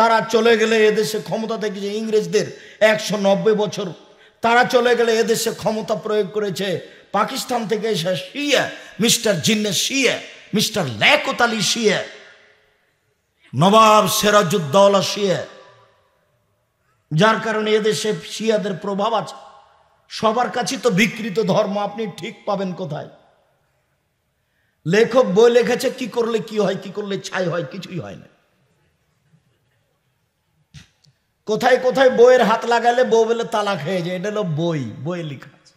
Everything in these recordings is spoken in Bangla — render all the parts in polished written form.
তারা চলে গেলে এদেশে ক্ষমতা থেকে, যে ইংরেজদের 190 বছর, তারা চলে গেলে এদেশে ক্ষমতা প্রয়োগ করেছে পাকিস্তান থেকে এসে শিয়া মিস্টার জিন্নাত শিয়া, মিস্টার লিয়াকত আলী শিয়া, নবাব সিরাজউদ্দৌলা শিয়া, যার কারণে এদেশে শিয়াদের প্রভাব আছে। সবার কাছে তো বিকৃত ধর্ম, আপনি ঠিক পাবেন কোথায়? লেখক বই লিখেছে কি করলে কি হয়, কি করলে ছাই হয়, কিছুই হয় না। কোথায় কোথায় বইয়ের হাত লাগালে বউ বলে তালাক হয়ে যায়, এটা হলো বই লেখা আছে।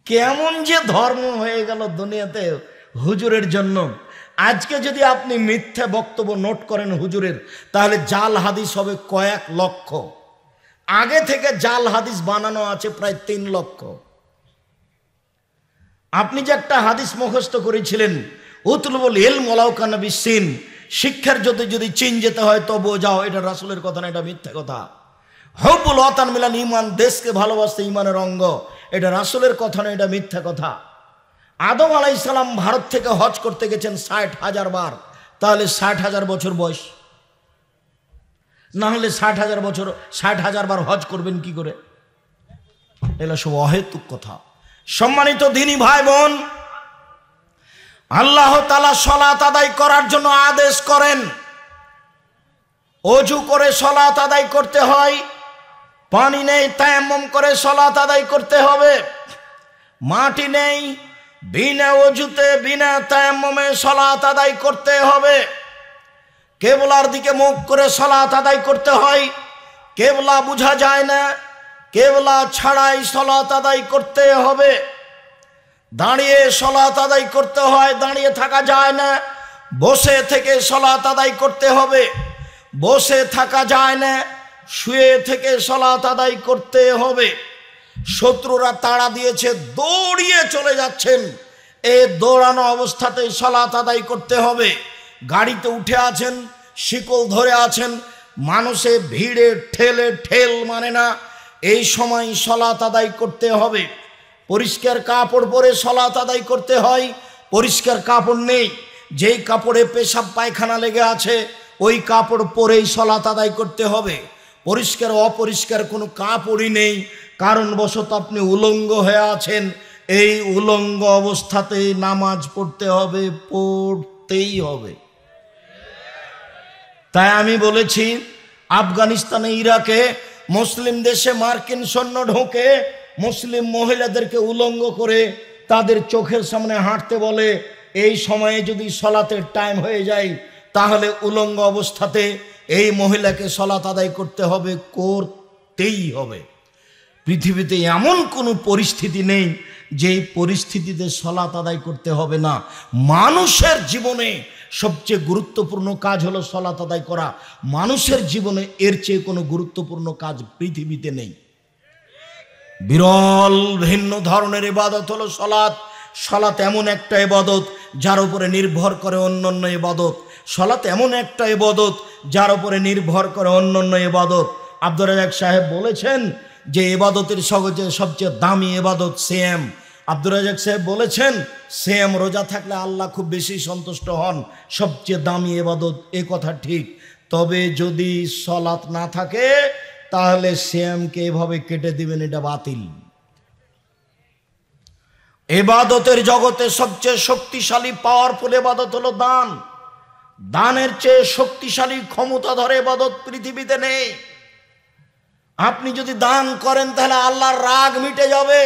কেমন যে ধর্ম হয়ে গেল দুনিয়াতে হুজুরের জন্য। আজকে যদি আপনি মিথ্যা বক্তব্য নোট করেন হুজুরের, তাহলে জাল হাদিস হবে কয়েক লক্ষ। আগে থেকে জাল হাদিস বানানো আছে প্রায় 3 লক্ষ। আপনি যে একটা হাদিস মুখস্থ করেছিলেন, উতলুবুল ইলম ওয়ালাউ কানা বিসিন, শিক্ষার যদি চীন যেতে হয় তবুও যাও, এটা রাসূলের কথা না, এটা মিথ্যা কথা। হুব্বুল ওয়াতান মিনাল ঈমান, দেশকে ভালোবাসতে ঈমানের অঙ্গ, এটা রাসূলের কথা না, এটা মিথ্যা কথা। আদম আলাইহিস সালাম ভারত থেকে হজ করতে গেছেন 60,000 বার, তাহলে 60,000 বছর বয়স, না হলে 60,000 বার হজ করবেন কি করে? এগুলো সব অহেতুক কথা। সম্মানিত দ্বীনি ভাই বোন, আল্লাহ তাআলা সালাত আদায় করার জন্য আদেশ করেন। ওযু করে সালাত আদায় করতে হয়, পানি নেই তায়াম্মুম করে সালাত আদায় করতে হবে। মাটি নেই, বিনা ওযুতে বিনা তায়াম্মুমে সালাত আদায় করতে হবে। কিবলার দিকে মুখ করে সালাত আদায় করতে হয়, কিবলা বোঝা যায় না, কিবলা ছাড়াই সালাত আদায় করতে হবে। দাঁড়িয়ে সালাত আদায় করতে হয়, দাঁড়িয়ে থাকা যায় না, বসে থেকে সালাত আদায় করতে হবে। বসে থাকা যায় না, শুয়ে থেকে সালাত আদায় করতে হবে। শত্রুরা তাড়া দিয়েছে, দৌড়িয়ে চলে যাচ্ছেন, এই দৌড়ানো অবস্থাতেই সালাত আদায় করতে হবে। গাড়িতে উঠে আছেন, শিকল ধরে আছেন, মানুষে ভিড়ে ঠেল মানে না, এই সময় সালাত আদায় করতে হবে। পরিষ্কার কাপড় পরে সালাত আদায় করতে হয়, পরিষ্কার কাপড় নেই, যেই কাপড়ে পেশাব পায়খানা লেগে আছে ওই কাপড় পরেই সালাত আদায় করতে হবে। পরিষ্কার অপরিষ্কার কোনো কাপড়ই নেই, কারণবশত আপনি উলঙ্গ হয়ে আছেন, এই উলঙ্গ অবস্থাতেই নামাজ পড়তে হবে, পড়তেই হবে। তাই আমি বলেছি, আফগানিস্তানে, ইরাকে, মুসলিম দেশে মার্কিন সৈন্য ঢোকে, মুসলিম মহিলাদেরকে উলঙ্গ করে তাদের চোখের সামনে হাঁটতে বলে। এই সময়ে যদি সালাতের টাইম হয়ে যায়, তাহলে উলঙ্গ অবস্থাতে এই মহিলাকে সালাত আদায় করতে হবে, করতেই হবে। পৃথিবীতে এমন কোনো পরিস্থিতি নেই যেই পরিস্থিতিতে সালাত আদায় করতে হবে না। মানুষের জীবনে সবচেয়ে গুরুত্বপূর্ণ কাজ হলো সালাত আদায় করা। মানুষের জীবনে এর চেয়ে কোনো গুরুত্বপূর্ণ কাজ পৃথিবীতে নেই। বিরল ভিন্ন ধরনের ইবাদত হলো সালাত। সালাত এমন একটা ইবাদত যার উপরে নির্ভর করে অন্যান্য ইবাদত। সালাত এমন একটা ইবাদত যার উপরে নির্ভর করে অন্যান্য ইবাদত। আব্দুর রাজ্জাক সাহেব বলেছেন যে ইবাদতের সবচেয়ে দামি ইবাদত সিয়াম। আব্দুর রাজ্জাক সাহেব বলেছেন সিয়াম রোজা থাকলে আল্লাহ খুব বেশি সন্তুষ্ট হন, সবচেয়ে দামি ইবাদত। এ কথা ঠিক, তবে যদি সালাত না থাকে তাহলে সিয়ামকে এভাবে কেটে দিবেন, এটা বাতিল। ইবাদতের জগতে সবচেয়ে শক্তিশালী পাওয়ারফুল ইবাদত হলো দান। দানের চেয়ে শক্তিশালী ক্ষমতাধর ইবাদত পৃথিবীতে নেই। আপনি যদি দান করেন তাহলে আল্লাহর রাগ মিটে যাবে,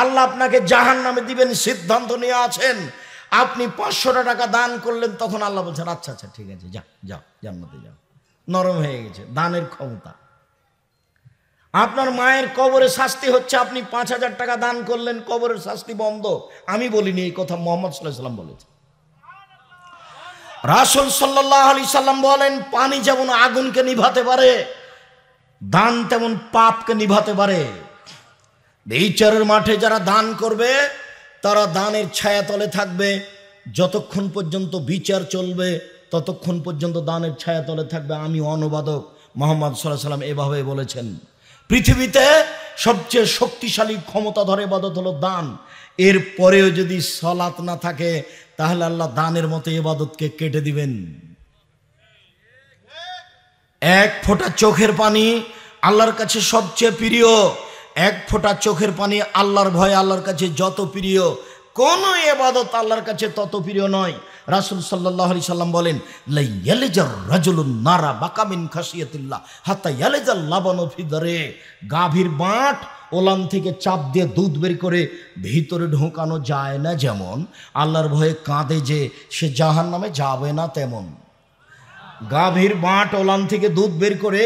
আল্লাহ আপনাকে জাহান্নামে দিবেন, সিদ্ধান্ত নিয়ে আছেন। আপনি 500 টাকা দান করলেন, তখন আল্লাহ বলছেন আচ্ছা আচ্ছা ঠিক আছে, যাও জান্নাতে যাও। নরম হয়ে গেছে দানের ক্ষমতা। আপনার মায়ের কবরে শাস্তি হচ্ছে, আপনি 5,000 টাকা দান করলেন, কবরের শাস্তি বন্ধ। আমি বলিনি, এই কথা মুহাম্মদ সাল্লাল্লাহু আলাইহি সাল্লাম বলেছেন। রাসূল সাল্লাল্লাহু আলাইহি সাল্লাম বলেন, পানি যেমন আগুনকে নিভাতে পারে, দান তেমন পাপকে নিভাতে পারে। বিচারের মাঠে যারা দান করবে তারা দানের ছায়াতলে থাকবে, যতক্ষণ পর্যন্ত বিচার চলবে ততক্ষণ পর্যন্ত দানের ছায়াতলে থাকবে। আমি অনুবাদক, মুহাম্মদ সাল্লাল্লাহু আলাইহি সাল্লাম এভাবে বলেছেন। পৃথিবীতে সবচেয়ে শক্তিশালী ক্ষমতাধর ইবাদত হলো দান। এর পরেও যদি সালাত না থাকে তাহলে আল্লাহ দানের মতো ইবাদতকে কেটে দিবেন। এক ফোঁটা চোখের পানি আল্লাহর কাছে সবচেয়ে প্রিয়। এক ফোঁটা চোখের পানি আল্লাহর ভয় আল্লাহর কাছে যত প্রিয়, কোন ইবাদত আল্লাহর কাছে তত প্রিয় নয়। রাসূল সাল্লাল্লাহু আলাইহি সাল্লাম বলেন, লা ইয়ালিজার রাজুলুন নারা বাকা মিন খাশিয়াতিল্লাহ হাত্তা ইয়ালিজাল লাবানু ফি দারে। গাভীর বাঁট ওলান থেকে চাপ দিয়ে দুধ বের করে ভিতরে ঢোকানো যায় না যেমন, আল্লাহর ভয়ে কাঁদে যে সে জাহান্নামে যাবে না তেমন। গাভীর বাঁট ওলান থেকে দুধ বের করে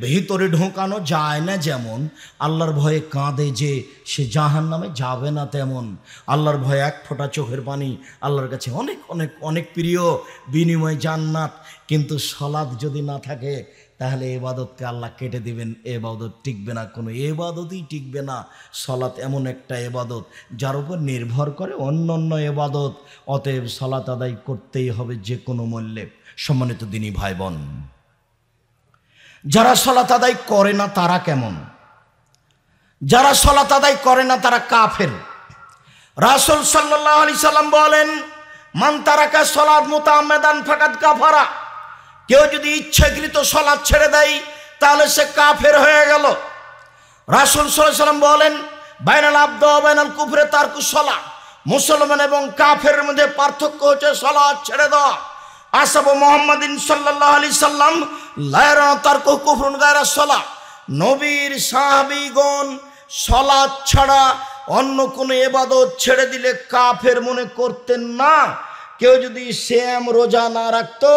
ভিতরে ঢোকানো যায় না যেমন, আল্লাহর ভয়ে কাঁদে যে সে জাহান্নামে যাবে না তেমন। আল্লাহর ভয়ে এক ফোঁটা চোখের পানি আল্লাহর কাছে অনেক অনেক অনেক প্রিয়, বিনিময় জান্নাত। কিন্তু সালাত যদি না থাকে তাহলে এবাদতকে আল্লাহ কেটে দিবেন, এবাদত টিকবে না, কোনো এবাদতই টিকবে না। সালাত এমন একটা এবাদত যার উপর নির্ভর করে অন্য অন্য এবাদত, অতএব সালাত আদায় করতেই হবে যে কোনো মূল্যে। সম্মানিত দিনী ভাই বোন, যারা সালাত আদায় করে না তারা কেমন? যারা সালাত আদায় করে না তারা কাফের। রাসূল সাল্লাল্লাহু আলাইহি সাল্লাম বলেন, মান তারাকা সালাত মুতাআম্মিদান ফাকাদ কাফারা। কেউ যদি ইচ্ছাকৃত সালাত ছেড়ে দেয় তাহলে সে কাফের হয়ে গেল। রাসূল সাল্লাল্লাহু আলাইহি সাল্লাম বলেন, বাইনাল আবদ ওয়া বাইনাল কুফরি তারকুস সালাত। মুসলমান এবং কাফেরের মধ্যে পার্থক্য হচ্ছে সালাত ছেড়ে দেওয়া। আসহাবু মুহাম্মাদিন সাল্লাল্লাহু আলাইহি সাল্লাম লা ইয়ারা তারকু কুফরুন গায়রা সালাত। নবীর সাহাবীগণ সালাত ছাড়া অন্য কোনো ইবাদত ছেড়ে দিলে কাফের মনে করতেন না। কেউ যদি সিয়াম রোজা না রাখতো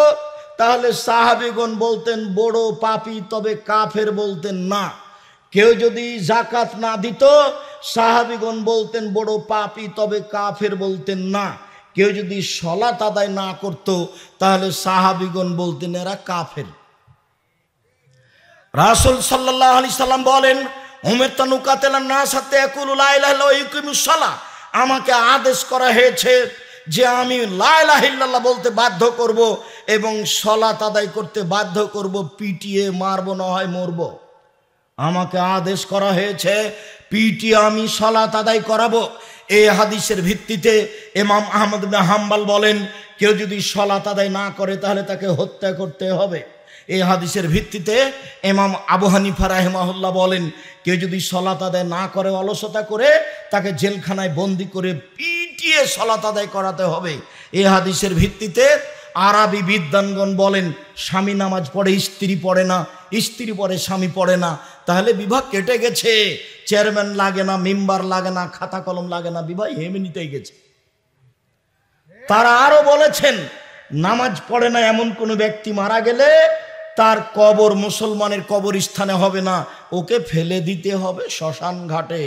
তাহলে সাহাবীগণ বলতেন বড় পাপী, তবে কাফের বলতেন না। কেউ যদি যাকাত না দিত সাহাবীগণ বলতেন বড় পাপী, তবে কাফের বলতেন না। কেউ যদি সালাত আদায় না করত তাহলে সাহাবীগণ বলতেন এরা কাফের। রাসূল সাল্লাল্লাহু আলাইহি সাল্লাম বলেন, উমিরতু নুকাতিলান নাস হাত্তা ইয়াকুলু লা ইলাহা ইল্লাল্লাহ ওয়া ইউকিমুস সালাহ। আমাকে আদেশ করা হয়েছে যে আমি লা ইলাহা ইল্লাল্লাহ বলতে বাধ্য করব এবং সালাত আদায় করতে বাধ্য করব, পিটিয়ে মারব না হয় মরব। আমাকে আদেশ করা হয়েছে পিটিয়ে আমি সালাত আদায় করাবো। এই হাদিসের ভিত্তিতে ইমাম আহমদ ইবনে হাম্বল বলেন, কেউ যদি সালাত আদায় না করে তাহলে তাকে হত্যা করতে হবে। এই হাদিসের ভিত্তিতে ইমাম আবু হানিফা রাহিমাহুল্লাহ বলেন, কেউ যদি সালাত আদায় না করে, অলসতা করে, তাকে জেলখানায় বন্দি করে পিটিয়ে সালাত আদায় করাতে হবে। এই হাদিসের ভিত্তিতে আরবি বিদ্বানগণ বলেন, স্বামী নামাজ পড়ে স্ত্রী পড়ে না, স্ত্রী পড়ে স্বামী পড়ে না, তাহলে বিবাহ কেটে গেছে। চেয়ারম্যান লাগে না, মেম্বার লাগে না, খাতা কলম লাগে না, বিবাহ এমনিতেই গেছে। তারা আরো বলেছেন, নামাজ পড়ে না এমন কোনো ব্যক্তি মারা গেলে তার কবর মুসলমানের কবরস্থানে হবে না, ওকে ফেলে দিতে হবে শ্মশান ঘাটে।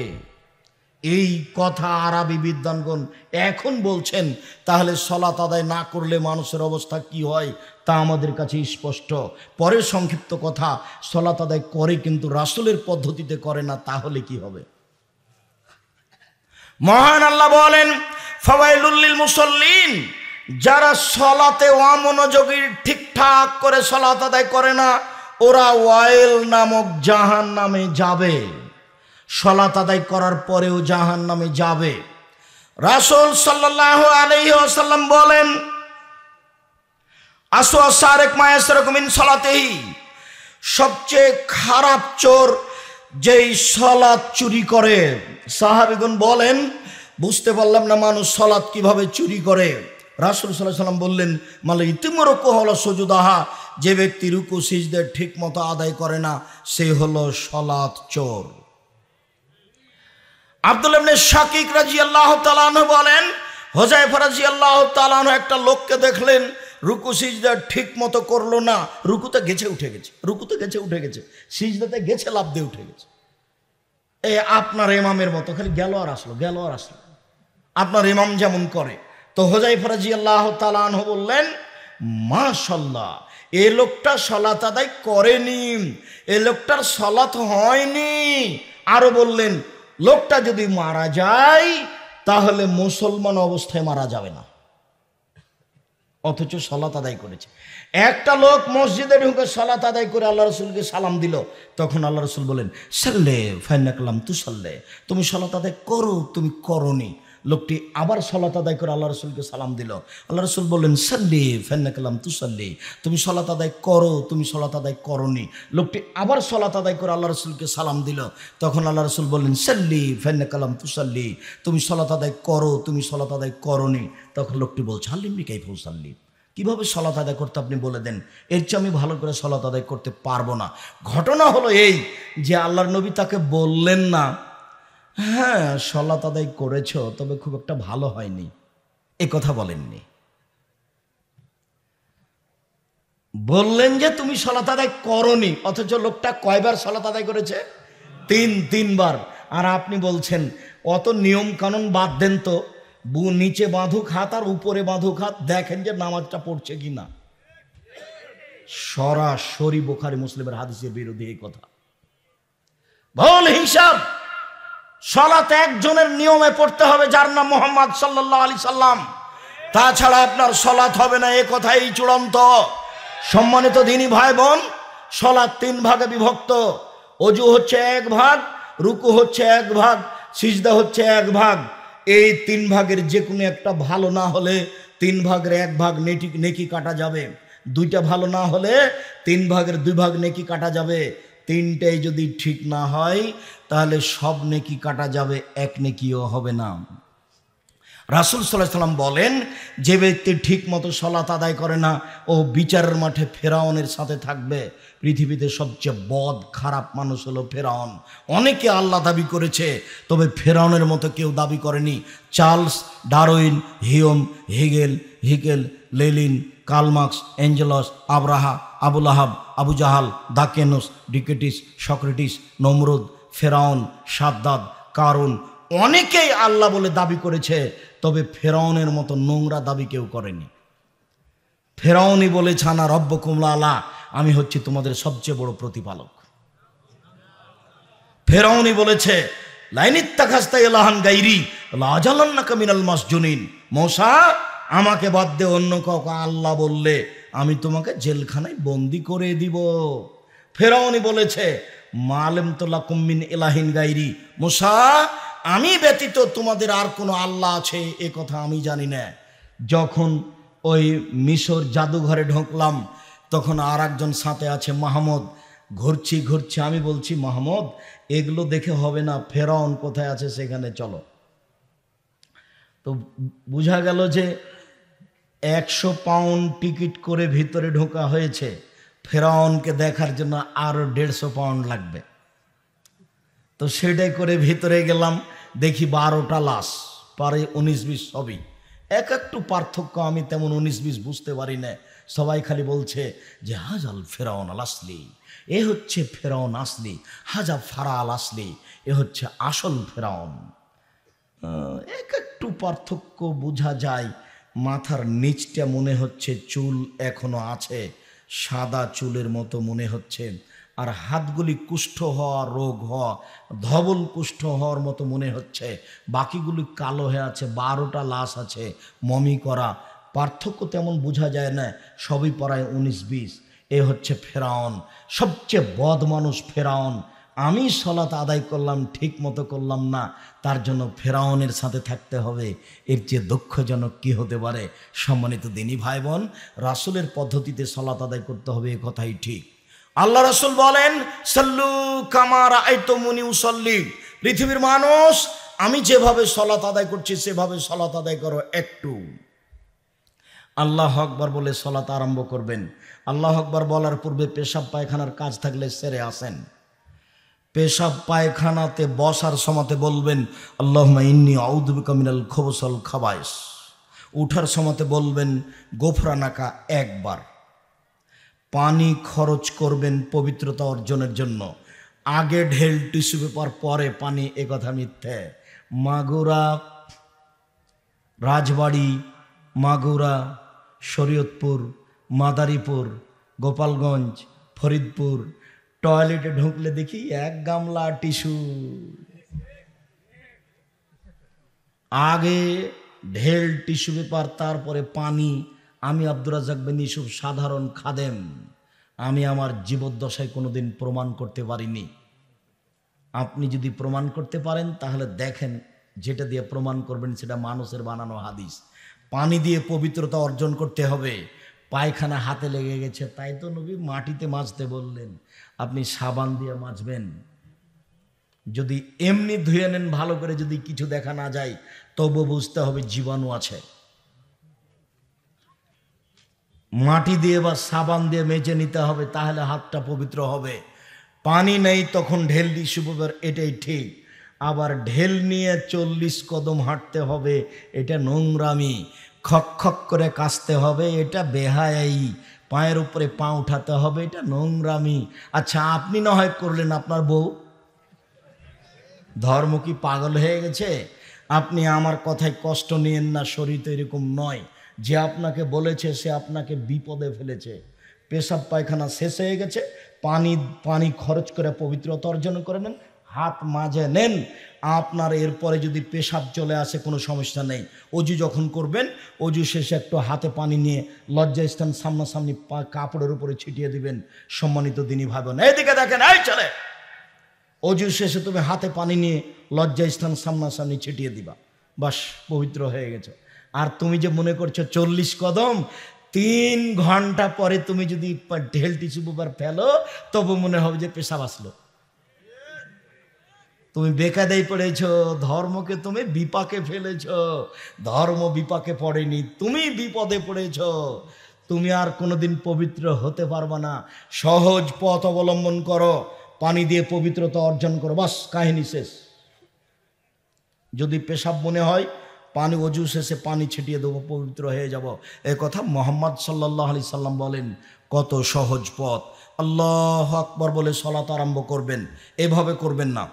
এই কথা আরবি বিদ্বানগণ এখন বলছেন। তাহলে সালাত আদায় না করলে মানুষের অবস্থা কি হয় তা আমাদের কাছে স্পষ্ট। পরের সংক্ষিপ্ত কথা, সালাত আদায় করে কিন্তু রাসূলের পদ্ধতিতে করে না, তাহলে কি হবে? মহান আল্লাহ বলেন, ফাওয়াইলুল লিল মুসাল্লিন। যারা সালাতে অমনোযোগী, ঠিকঠাক করে সালাত আদায় করে না, ওরা ওয়াইল নামক জাহান্নামে যাবে। সালাত আদায় করার পরেও জাহান্নামে যাবে। রাসূল সাল্লাল্লাহু আলাইহি ওয়াসাল্লাম বলেন, আসওয়া সারিক মা ইয়াসরিকু মিন সালাতিহি। সবচেয়ে খারাপ চোর যেই সালাত চুরি করে। সাহাবীগণ বলেন, বুঝতে পারলাম না মানুষ সালাত কিভাবে চুরি করে। রাসূল সাল্লাল্লাহু আলাইহি ওয়াসাল্লাম বললেন, মালা ইতিমরকু হলো সুজুদাহা। যে ব্যক্তি রুকু সিজদা ঠিক মতো আদায় করে না সে হলো সালাত চোর। আব্দুল্লাহ ইবনে শাকিক রাদিয়াল্লাহু তাআলা আনহু বলেন, হুযায়ফা রাদিয়াল্লাহু তাআলা আনহু একটা লোককে দেখলেন রুকু সিজদা ঠিক মতো করলো না, রুকুতে গেছে উঠে গেছে, রুকুতে গেছে উঠে গেছে, সিজদাতে গেছে লাফ দিয়ে উঠে গেছে। এই আপনার ইমামের মতো খালি গেল আর আসলো, গেল আর আসলো, আপনার ইমাম যেমন করে। তো হুযায়ফা রাদিয়াল্লাহু তাআলা আনহু বললেন, মাশাআল্লাহ, এই লোকটা সালাত আদায় করেনি, এই লোকটার সালাত হয়নি। আরো বললেন, লোকটা যদি মারা যায় তাহলে মুসলমান অবস্থায় মারা যাবে না, অথচ সালাত আদায় করেছে। একটা লোক মসজিদে ঢুকে সালাত আদায় করে আল্লাহ রাসূলকে সালাম দিল, তখন আল্লাহ রাসূল বলেন, সাল্লে ফাইন্নাকা লাম তুসাল্লে, তুমি সালাত আদায় করো, তুমি করনি। লোকটি আবার সলাত আদায় করে আল্লাহ রসুলকে সালাম দিল। আল্লাহ রসুল বললেন সাল্লি ফান্নাকালাম তুসাল্লি, তুমি সলাত আদায় করো, তুমি সলাত আদায় করনি। লোকটি আবার সলাত আদায় করে আল্লাহ রসুলকে সালাম দিল। তখন আল্লাহ রসুল বললেন সাল্লি ফান্নাকালাম তুসাল্লি, তুমি সলাত আদায় করো, তুমি সলাত আদায় করনি। তখন লোকটি বলছে আল্লিমনি কাইফা উসাল্লি, কীভাবে সলাত আদায় করতে আপনি বলে দেন, এর চেয়ে আমি ভালো করে সলাত আদায় করতে পারবো না। ঘটনা হলো এই যে আল্লাহর নবী তাকে বললেন না হ্যাঁ সলাত আদায় করেছ তবে খুব একটা ভালো হয়নি, এ কথা বলেননি। বললেন যে তুমি সলাত আদায় করনি, অথচ লোকটা কয়বার সলাত আদায় করেছে? তিনবার। আর আপনি বলছেন অত নিয়ম কানুন বাদ দেন তো, নিচে বাঁধুক হাত আর উপরে বাঁধুক হাত, দেখেন যে নামাজটা পড়ছে কিনা। সরাসরি বুখারী মুসলিমের হাদিসের বিরোধী এই কথা। ভুল হিসাব। সালাত একজনের নিয়মে পড়তে হবে যার নাম মুহাম্মদ সাল্লাল্লাহু আলাইহি সাল্লাম, তাছাড়া আপনার সালাত হবে না, এ কথাই চূড়ান্ত। সম্মানিত দ্বীনী ভাই বোন, সালাত 3 ভাগে বিভক্ত। ওযু হচ্ছে 1 ভাগ, রুকু হচ্ছে 1 ভাগ, সিজদা হচ্ছে 1 ভাগ। এই 3 ভাগের যে কোনো একটা ভালো না হলে 3 ভাগের 1 ভাগ নেকি কাটা যাবে। 2টা ভালো না হলে 3 ভাগের 2 ভাগ নেকি কাটা যাবে। 3টাই যদি ঠিক না হয় তাহলে সব নেকি কাটা যাবে, 1 নেকিও হবে না। রাসূল সাল্লাল্লাহু আলাইহি সাল্লাম বলেন যে ব্যক্তি ঠিক মতো সালাত আদায় করে না ও বিচারের মাঠে ফেরাউনের সাথে থাকবে। পৃথিবীতে সবচেয়ে বদ খারাপ মানুষ হলো ফেরাউন। অনেকে আল্লাহ দাবি করেছে, তবে ফেরাউনের মতো কেউ দাবি করেনি। Charles Darwin, Hume, Haeckel, Lenin, Karl Marx, Engels, আব্রাহা, আবুল আহাব, আবু জাহাল, দাকেনস, ডিকেটিস, সক্রেটিস, নমরুদ, ফেরাউন, সাদ্দাদ, কারুন, অনেকেই আল্লাহ বলে দাবি করেছে, তবে ফেরাউনের মতো নোংরা দাবি কেউ করেনি। ফেরাউনই বলেছে আনা রব্বুকুম আলা, আমি হচ্ছি তোমাদের সবচেয়ে বড় প্রতিপালক। ফেরাউনই বলেছে লাইনিত্তাখাস্তা ইলাহান গায়রি লাজালান্নাকা মিনাল মাসজুনিন, মূসা আমাকে বাদ দিয়ে অন্য কাউকে আল্লাহ বললে আমি তোমাকে জেলখানায় বন্দি করে দিব। ফেরাউনই বলেছে মালেম তোলাকুম মিন ইলাহিন গায়রি, মূসা আমি ব্যতীত তোমাদের আর কোনো আল্লাহ আছে এ কথা আমি জানি না। যখন ওই মিশর জাদুঘরে ঢুকলাম তখন আর একজন সাথে আছে মাহমুদ, ঘুরছি আমি বলছি মাহমুদ এগুলো দেখে হবে না, ফেরাউন কোথায় আছে সেখানে চলো। তো বোঝা গেল যে 100 পাউন্ড টিকিট করে ভিতরে ঢোকা হয়েছে, ফেরাউনকে দেখার জন্য আরো 150 পাউন্ড লাগবে। তো সেটাই করে ভিতরে গেলাম, দেখি 12টা লাশ, পারে 19-20 সবই। একটু পার্থক্য আমি তেমন 19-20 বুঝতে পারি না। সবাই খালি বলছে যে হাজাল ফেরাউন আল আসলি, এ হচ্ছে ফেরাউন আসলি, হাজা ফারা আল আসলি, এ হচ্ছে আসল ফেরাউন। একটু পার্থক্য বোঝা যায়। মাথার নিচটা মনে হচ্ছে চুল এখনো আছে, সাদা চুলের মতো মনে হচ্ছে, আর হাতগুলি কুষ্ঠ হওয়া, রোগ হওয়া, ধবল কুষ্ঠ হওয়ার মতো মনে হচ্ছে। বাকিগুলি কালো হয়ে আছে, 12টা লাশ আছে মমি করা। পার্থক্য তেমন বোঝা যায় না, সবই পড়ায় 19-20। এ হচ্ছে ফেরাউন, সবচেয়ে বদ মানুষ ফেরাউন। আমি সালাত আদায় করলাম, ঠিক মতো করলাম না, তার জন্য ফেরাউনের সাথে থাকতে হবে। এর চেয়ে দুঃখজনক কি হতে পারে? সম্মানিত দ্বীনী ভাই বোন, রাসূলের পদ্ধতিতে সালাত আদায় করতে হবে, এ কথাই ঠিক। আল্লাহ রাসূল বলেন সাল্লু কামা রাআইতুমুনি উসাল্লি, পৃথিবীর মানুষ আমি যেভাবে সালাত আদায় করছি সেভাবে সালাত আদায় করো। একটু আল্লাহু আকবার বলে সালাত আরম্ভ করবেন। আল্লাহু আকবার বলার পূর্বে পেশাব পায়খানার কাজ থাকলে সেরে আসেন। পেশাব পায়খানাতে বসার সময়তে বলবেন আল্লাহুম্মা ইন্নী আউযু বিকা মিনাল খুবুসি ওয়াল খাবায়েস। উঠার সময়তে বলবেন গোফরানাকা 1 বার। পানি খরচ করবেন পবিত্রতা অর্জনের জন্য। আগে ঢেল টিস্যু পেপার, পরে পানি, এ কথা মিথ্যে। মাগুরা, রাজবাড়ি, মাগুরা, শরীয়তপুর, মাদারীপুর, গোপালগঞ্জ, ফরিদপুর টয়লেটে ঢুকলে দেখি 1 গামলা টিস্যু। আগে ঢেল টিস্যু পেপার, তারপরে পানি। আমি আব্দুর রাজ্জাক বিন ইউসুফ সাধারণ খাদেম, আমি আমার জীবদ্দশায় কোনোদিন প্রমাণ করতে পারিনি। আপনি যদি প্রমাণ করতে পারেন তাহলে দেখেন যেটা দিয়ে প্রমাণ করবেন সেটা মানুষের বানানো হাদিস। পানি দিয়ে পবিত্রতা অর্জন করতে হবে। পায়খানা হাতে লেগে গেছে, তাই তো নবী মাটিতে মাজতে বললেন। আপনি সাবান দিয়ে মাজবেন। যদি এমনি ধুয়ে নেন ভালো করে, যদি কিছু দেখা না যায় তবু বুঝতে হবে জীবাণু আছে। মাটি দিয়ে বা সাবান দিয়ে মেজে নিতে হবে, তাহলে হাতটা পবিত্র হবে। পানি নেই তখন ঢেল দিয়ে শুভবার, এটাই ঠিক। আবার ঢেল নিয়ে 40 কদম হাঁটতে হবে, এটা নোংরামি। খক খক করে কাশতে হবে, এটা বেহায়াই। পায়ের উপরে পা উঠাতে হবে, এটা নোংরামি। আচ্ছা, আপনি না হয় করলেন, আপনার বউ? ধর্ম কি পাগল হয়ে গেছে? আপনি আমার কথায় কষ্ট নিয়েন না, শরীর তো এরকম নয়। যে আপনাকে বলেছে সে আপনাকে বিপদে ফেলেছে। পেশাব পায়খানা শেষ হয়ে গেছে, পানি খরচ করে পবিত্রতা অর্জন করে নেন, হাত মাজে নেন। আপনার এরপরে যদি পেশাব চলে আসে কোনো সমস্যা নেই। অজু যখন করবেন, অজু শেষে একটু হাতে পানি নিয়ে লজ্জাস্থান সামনাসামনি কাপড়ের উপরে ছিটিয়ে দিবেন। সম্মানিত দিনী ভাই বোন, এইদিকে দেখেন, এই চলে, অজু শেষে তুমি হাতে পানি নিয়ে লজ্জাস্থান সামনাসামনি ছিটিয়ে দিবা, বাস পবিত্র হয়ে গেছে। আর তুমি যে মনে করছো 40 কদম, 3 ঘন্টা পরে তুমি যদি ঢেল টিস্যু পেপার ফেলো তবু মনে হবে যে পেশাব আসলো। তুমি বেকায়দায় পড়েছ, ধর্মকে তুমি বিপাকে ফেলেছ। ধর্ম বিপাকে পড়েনি, তুমি বিপদে পড়েছ। তুমি আর কোনোদিন পবিত্র হতে পারবা না। সহজ পথ অবলম্বন করো, পানি দিয়ে পবিত্রতা অর্জন করো, বাস কাহিনী শেষ। যদি পেশাব মনে হয়, পানি অজু শেষে পানি ছিটিয়ে দেবো, পবিত্র হয়ে যাব। এ কথা মোহাম্মদ সাল্লাল্লাহু আলাইহি সাল্লাম বলেন। কত সহজ পথ। আল্লাহু আকবার বলে সালাত আরম্ভ করবেন, এভাবে করবেন না।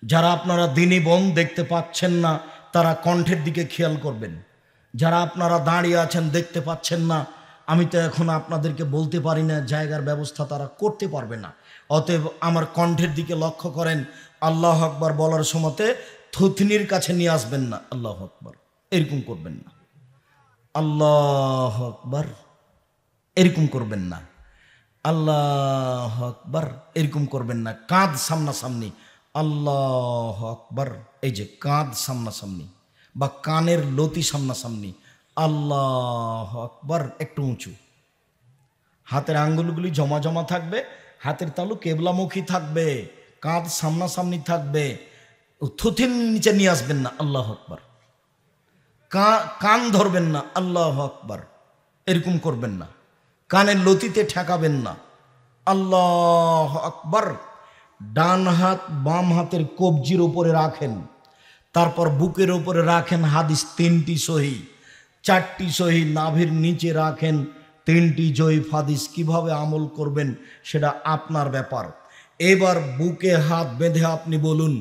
যারা আপনারা দিনী বোন দেখতে পাচ্ছেন না, তারা কণ্ঠের দিকে খেয়াল করবেন। যারা আপনারা দাঁড়িয়ে আছেন দেখতে পাচ্ছেন না, আমি তো এখন আপনাদেরকে বলতে পারি না, জায়গার ব্যবস্থা তারা করতে পারবে না। অতএব আমার কণ্ঠের দিকে লক্ষ্য করেন। আল্লাহু আকবার বলার সময়তে থুতনির কাছে নিয়ে আসবেন না, আল্লাহু আকবার এরকম করবেন না। আল্লাহু আকবার এরকম করবেন না। আল্লাহু আকবার এরকম করবেন না। কাঁধ সামনাসামনি, আল্লাহু আকবার, এই যে কাঁধ সামনাসামনি বা কানের লতি সামনাসামনি, আল্লাহু আকবার একটু উঁচু। হাতের আঙ্গুলগুলি জমা জমা থাকবে, হাতের তালু কেবলামুখী থাকবে, কাঁধ সামনাসামনি থাকবে। থুথির নিচে নিয়ে আসবেন না, আল্লাহু আকবার। কান ধরবেন না, আল্লাহু আকবার এরকম করবেন না। কানের লতিতে ঠেকাবেন না, আল্লাহু আকবার। ডান হাত বাম হাতের কবজির উপরে রাখেন, তারপর বুকের উপরে রাখেন। হাদিস 3টি সহি, 4টি সহি নাভির নিচে রাখেন, 3টি জয়ীফ হাদিস। কিভাবে আমল করবেন সেটা আপনার ব্যাপার। এবার বুকে হাত বেঁধে আপনি বলুন,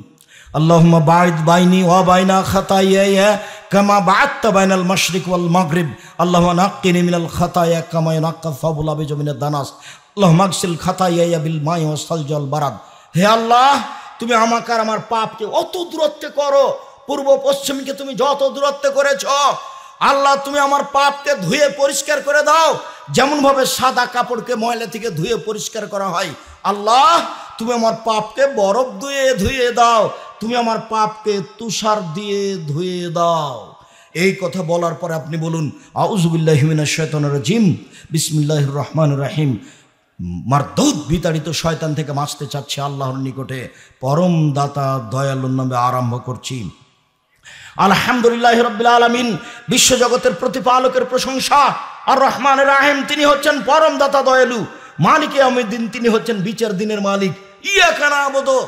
আল্লাহুম্মা বাঈদ বাইনি ওয়া বাইনা খাতায়ায়া কামা বা'আদতা বাইনাল মাশরিক ওয়াল মাগরিব। আল্লাহুম্মা নাক্কিনি মিনাল খাতায়া কামা ইয়ানাক্কা সাবুল আবিজ মিনাদ দানাস। আল্লাহুম্মা আগসিল খাতায়ায়া বিল মাই ওয়াস সালজি ওয়াল বারাদ। হে আল্লাহ, তুমি আমাকে আর আমার পাপকে অত দূরত্বে করো, পূর্ব পশ্চিমকে তুমি যত দূরত্বে করেছ, আল্লাহ তুমি আমার পাপকে ধুয়ে পরিষ্কার করে দাও, যেমন ভাবে সাদা কাপড়কে ময়লা থেকে ধুয়ে পরিষ্কার করা হয়। আল্লাহ তুমি আমার পাপকে বরফ দিয়ে ধুয়ে দাও, তুমি আমার পাপকে তুষার দিয়ে ধুয়ে দাও। এই কথা বলার পরে আপনি বলুন, আউযু বিল্লাহি মিনাশ শাইতানির রাজিম, বিসমিল্লাহির রহমানির রহিম। মারদুদ বিতাড়িত শয়তান থেকে বাঁচতে চাচ্ছি আল্লাহর নিকটে, পরম দাতা দয়ালুর নামে আরম্ভ করছি। আলহামদুলিল্লাহি রাব্বিল আলামিন, বিশ্বজগতের প্রতিপালকের প্রশংসা। আর রহমানের রাহিম, তিনি হচ্ছেন পরম দাতা দয়ালু। মালিক ইয়াউমিদ্দিন, তিনি হচ্ছেন বিচার দিনের মালিক। ইয়াকা না'বুদু,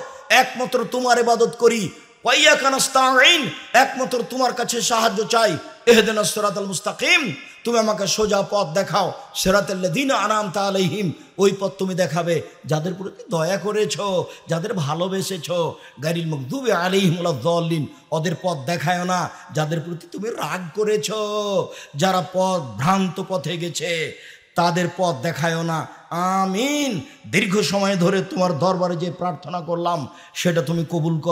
একমাত্র তোমার ইবাদত করি। ওয়া ইয়াকা নাস্তাঈন, একমাত্র তোমার কাছে সাহায্য চাই। ইহদিনাস সিরাতাল মুস্তাকিম, তুমি আমাকে সোজা পথ দেখাও। সিরাতাল লাযিনা আনআমতা আলাইহিম, ওই পথ তুমি দেখাবে যাদের প্রতি দয়া করেছো, যাদের ভালোবেসেছো। গায়রিল মাগদুবি আলাইহিম ওয়ালাদ দাল্লিন, ওদের পথ দেখায়ও না যাদের প্রতি তুমি রাগ করেছো। যারা পথ ভ্রান্ত পথে গেছে তাদের পথ দেখায়ও না। আমিন। দীর্ঘ সময় ধরে তোমার দরবারে যে প্রার্থনা করলাম সেটা তুমি কবুল করো।